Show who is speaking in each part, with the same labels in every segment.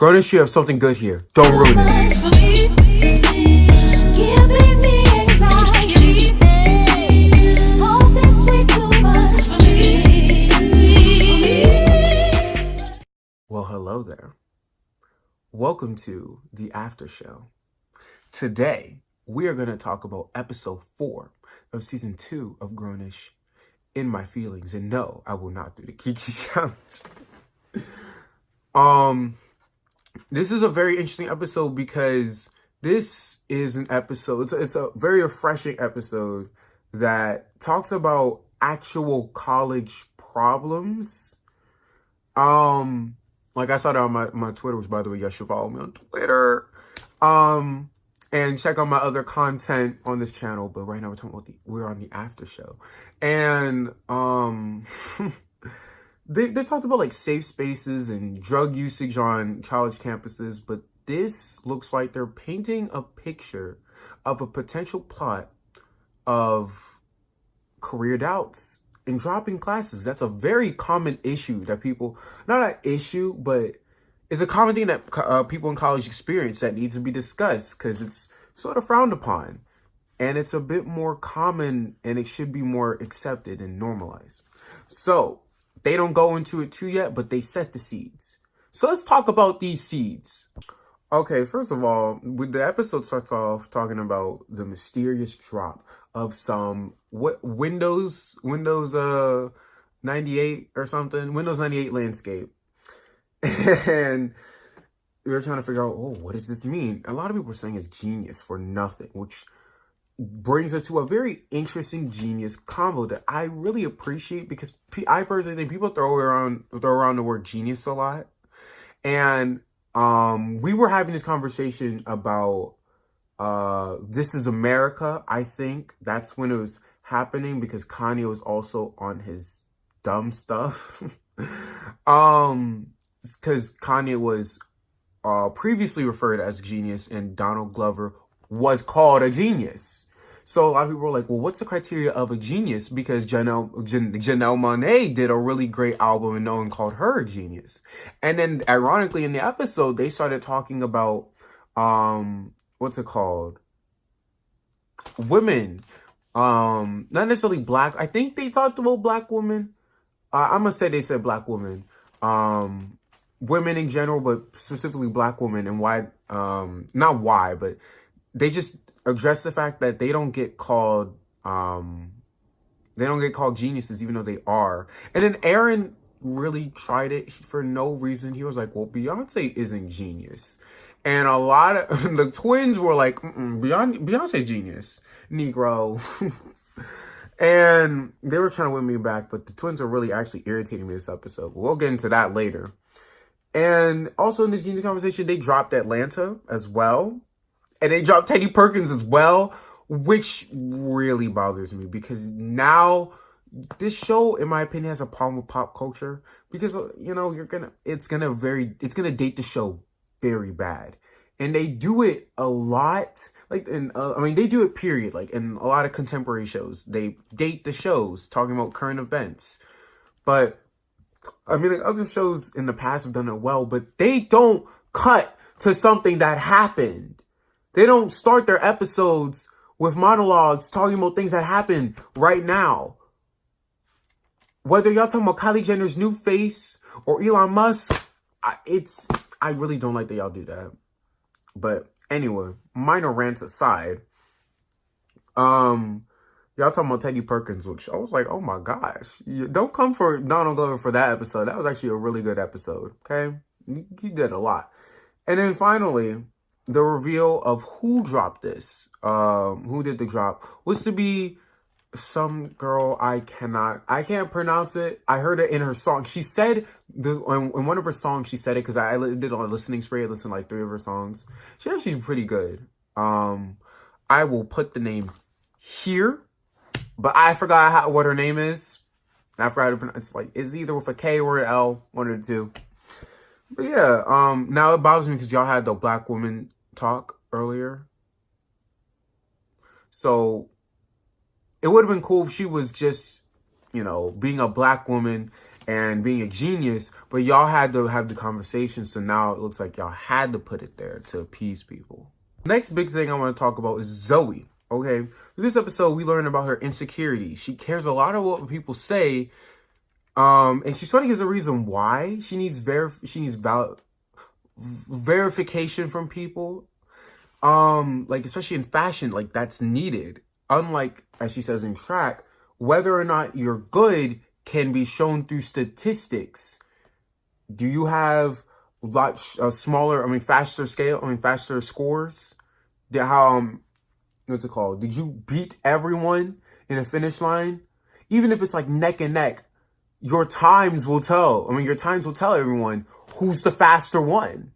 Speaker 1: Grownish, you have something good here. Don't ruin it. Well, hello there. Welcome to the Aftershow. Today, we are going to talk about episode 4 of season 2 of Grownish, In My Feelings. And no, I will not do the Kiki challenge. This is a very interesting episode because this is an episode, it's a very refreshing episode that talks about actual college problems. Like I saw that on my Twitter, which by the way, you should follow me on Twitter. And check out my other content on this channel. But right now we're on the after show. And They talked about like safe spaces and drug usage on college campuses, but this looks like they're painting a picture of a potential plot of career doubts and dropping classes. That's a very common issue that people, not an issue, but it's a common thing that people in college experience that needs to be discussed because it's sort of frowned upon. And it's a bit more common and it should be more accepted and normalized. So they don't go into it too yet, but they set the seeds. So let's talk about these seeds. Okay, first of all, the episode starts off talking about the mysterious drop of some Windows 98 or something, Windows 98 landscape. And we were trying to figure out, what does this mean? A lot of people are saying it's genius for nothing, which brings us to a very interesting genius combo that I really appreciate because I personally think people throw around the word genius a lot. And we were having this conversation about This Is America. I think that's when it was happening because Kanye was also on his dumb stuff. Because Kanye was previously referred as a genius and Donald Glover was called a genius. So a lot of people were like, well, what's the criteria of a genius? Because Janelle Monáe did a really great album and no one called her a genius. And then ironically in the episode, they started talking about, what's it called? Women. Not necessarily black. I think they talked about black women. I'm going to say they said black women. Women in general, but specifically black women and why, not why, but they just address the fact that they don't get called geniuses even though they are. And then Aaron really tried it for no reason. He was like, well, Beyonce isn't genius. And a lot of the twins were like, Beyonce's genius, Negro. And they were trying to win me back, but the twins are really actually irritating me this episode. We'll get into that later. And also in this genius conversation, they dropped Atlanta as well. And they dropped Teddy Perkins as well, which really bothers me because now this show, in my opinion, has a problem with pop culture because, you know, it's gonna date the show very bad. And they do it a lot, like, they do it period, like in a lot of contemporary shows. They date the shows, talking about current events. But, like other shows in the past have done it well, but they don't cut to something that happened. They don't start their episodes with monologues talking about things that happen right now. Whether y'all talking about Kylie Jenner's new face or Elon Musk, I really don't like that y'all do that. But anyway, minor rants aside, y'all talking about Teddy Perkins, which I was like, oh my gosh. Don't come for Donald Glover for that episode. That was actually a really good episode, okay? He did a lot. And then finally, the reveal of who dropped this, who did the drop, was to be some girl I can't pronounce it. I heard it in her song. She said, in one of her songs, she said it because I did on a listening spree. I listened to like 3 of her songs. She's pretty good. I will put the name here, but I forgot what her name is. I forgot to pronounce. It's like, it's either with a K or an L, one of the two. But yeah, now it bothers me because y'all had the black woman talk earlier. So it would have been cool if she was just, being a black woman and being a genius, but y'all had to have the conversation, so now it looks like y'all had to put it there to appease people. Next big thing I want to talk about is Zoe, okay? In this episode, we learn about her insecurity. She cares a lot about what people say, and she sort of gives a reason why she needs verification from people, like especially in fashion, like that's needed. Unlike, as she says in track, whether or not you're good can be shown through statistics. Do you have faster scores? What's it called? Did you beat everyone in a finish line? Even if it's like neck and neck, your times will tell. Your times will tell everyone who's the faster one.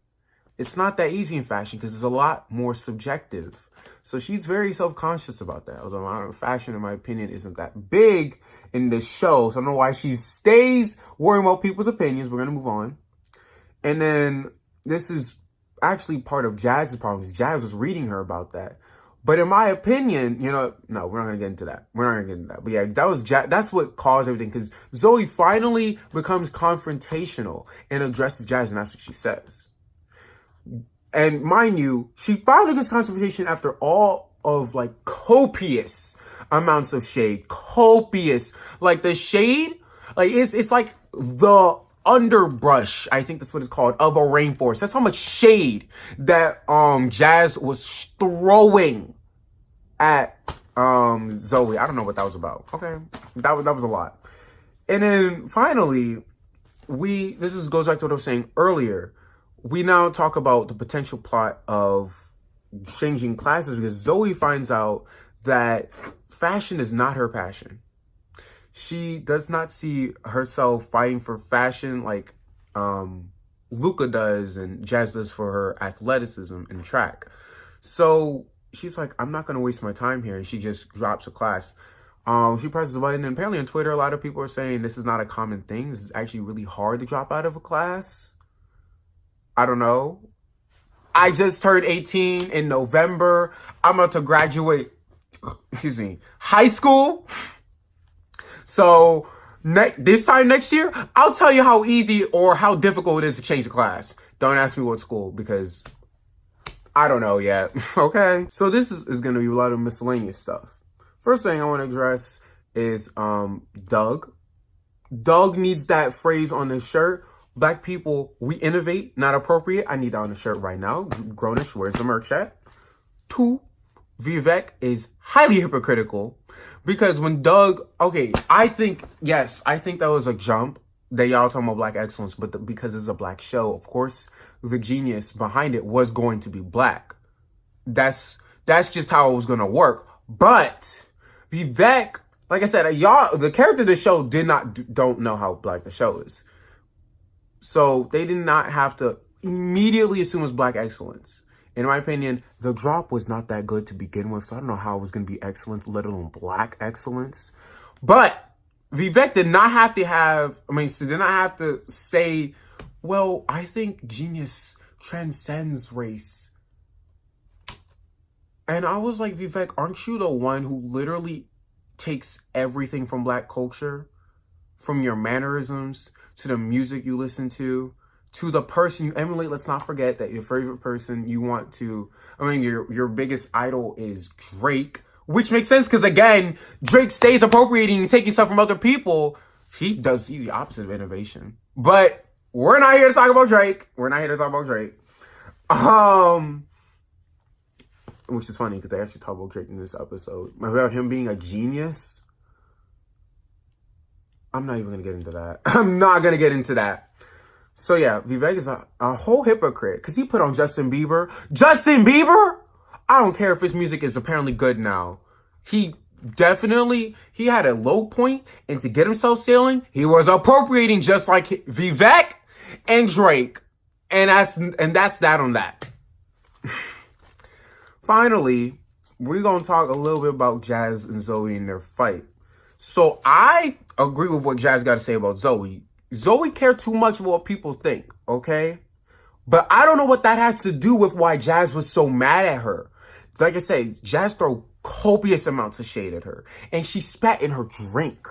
Speaker 1: It's not that easy in fashion because it's a lot more subjective. So she's very self-conscious about that. Although fashion, in my opinion, isn't that big in this show. So I don't know why she stays worrying about people's opinions. We're going to move on. And then this is actually part of Jazz's problems. Jazz was reading her about that. But in my opinion, no, we're not going to get into that. But yeah, that's what caused everything. Because Zoe finally becomes confrontational and addresses Jazz, and that's what she says. And mind you, she finally gets confrontation after all of like copious amounts of shade. Copious. Like the shade, like it's like the underbrush, I think that's what it's called, of a rainforest. That's how much shade that Jazz was throwing at Zoe. I don't know what that was about. Okay. That was a lot. And then finally, goes back to what I was saying earlier. We now talk about the potential plot of changing classes because Zoe finds out that fashion is not her passion. She does not see herself fighting for fashion like Luca does and Jazz does for her athleticism in track. So she's like, I'm not going to waste my time here. And she just drops a class. She presses a button. And apparently on Twitter, a lot of people are saying this is not a common thing. This is actually really hard to drop out of a class. I don't know. I just turned 18 in November. I'm about to graduate, high school. So this time next year, I'll tell you how easy or how difficult it is to change a class. Don't ask me what school because I don't know yet. Okay. So this is going to be a lot of miscellaneous stuff. First thing I want to address is Doug. Doug needs that phrase on his shirt. Black people, we innovate, not appropriate. I need that on the shirt right now. Grownish, where's the merch at? 2, Vivek is highly hypocritical because when Doug, I think that was a jump that y'all talking about black excellence, but because it's a black show, of course, the genius behind it was going to be black. That's just how it was going to work. But Vivek, like I said, the character of the show don't know how black the show is. So they did not have to immediately assume it was black excellence. In my opinion, the drop was not that good to begin with. So I don't know how it was going to be excellence, let alone black excellence. But Vivek did not have to say, well, I think genius transcends race. And I was like, Vivek, aren't you the one who literally takes everything from black culture, from your mannerisms, to the music you listen to the person you emulate? Let's not forget that your favorite person your biggest idol is Drake, which makes sense because, again, Drake stays appropriating and taking stuff from other people. He's the opposite of innovation. But we're not here to talk about Drake. Which is funny because they actually talk about Drake in this episode. About him being a genius. I'm not even going to get into that. I'm not going to get into that. So yeah, Vivek is a whole hypocrite because he put on Justin Bieber. Justin Bieber? I don't care if his music is apparently good now. He had a low point, and to get himself sailing, he was appropriating just like Vivek and Drake. And that's that on that. Finally, we're going to talk a little bit about Jazz and Zoe and their fight. So I agree with what Jazz got to say about Zoe. Zoe cared too much about what people think, okay? But I don't know what that has to do with why Jazz was so mad at her. Like I say, Jazz threw copious amounts of shade at her. And she spat in her drink.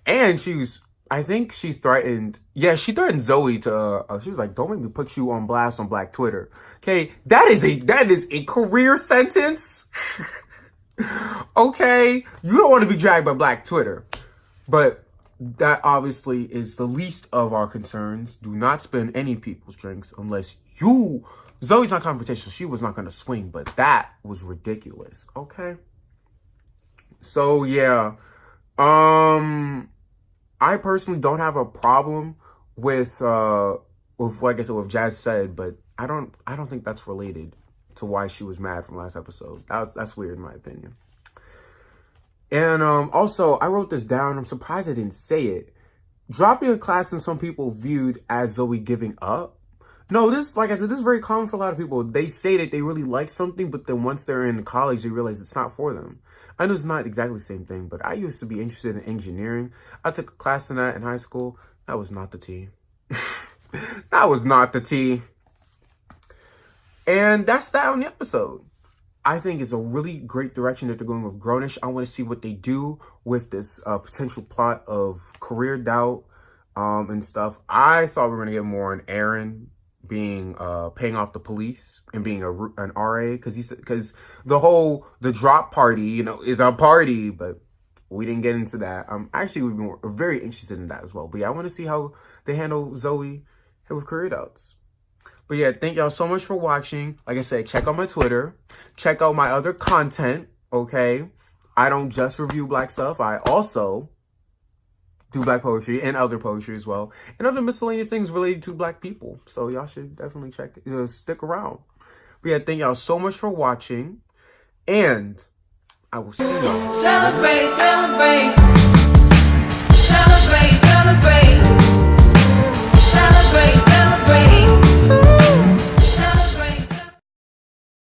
Speaker 1: And she was I think she threatened Zoe to, she was like, don't make me put you on blast on Black Twitter. Okay, that is a career sentence. Okay, you don't want to be dragged by Black Twitter. But that obviously is the least of our concerns. Do not spend any people's drinks unless Zoe's not confrontational. She was not going to swing, but that was ridiculous. Okay. So, yeah. I personally don't have a problem with like I said, what Jazz said, but I don't think that's related to why she was mad from last episode. That's weird in my opinion. And also, I wrote this down. I'm surprised I didn't say it. Dropping a class and some people viewed as Zoe giving up. No, like I said, this is very common for a lot of people. They say that they really like something, but then once they're in college, they realize it's not for them. I know it's not exactly the same thing, but I used to be interested in engineering. I took a class in that in high school. That was not the tea. That was not the tea. And that's that on the episode. I think it's a really great direction that they're going with Grownish. I want to see what they do with this potential plot of career doubt and stuff. I thought we were going to get more on Aaron being paying off the police and being an RA, because the drop party, you know, is a party, but we didn't get into that. Actually, we've been very interested in that as well. But yeah, I want to see how they handle Zoe with career doubts. But yeah, thank y'all so much for watching. Like I said, check out my Twitter. Check out my other content, okay? I don't just review Black stuff. I also do Black poetry and other poetry as well. And other miscellaneous things related to Black people. So y'all should definitely stick around. But yeah, thank y'all so much for watching. And I will see y'all.
Speaker 2: Celebrate, celebrate. Celebrate, celebrate.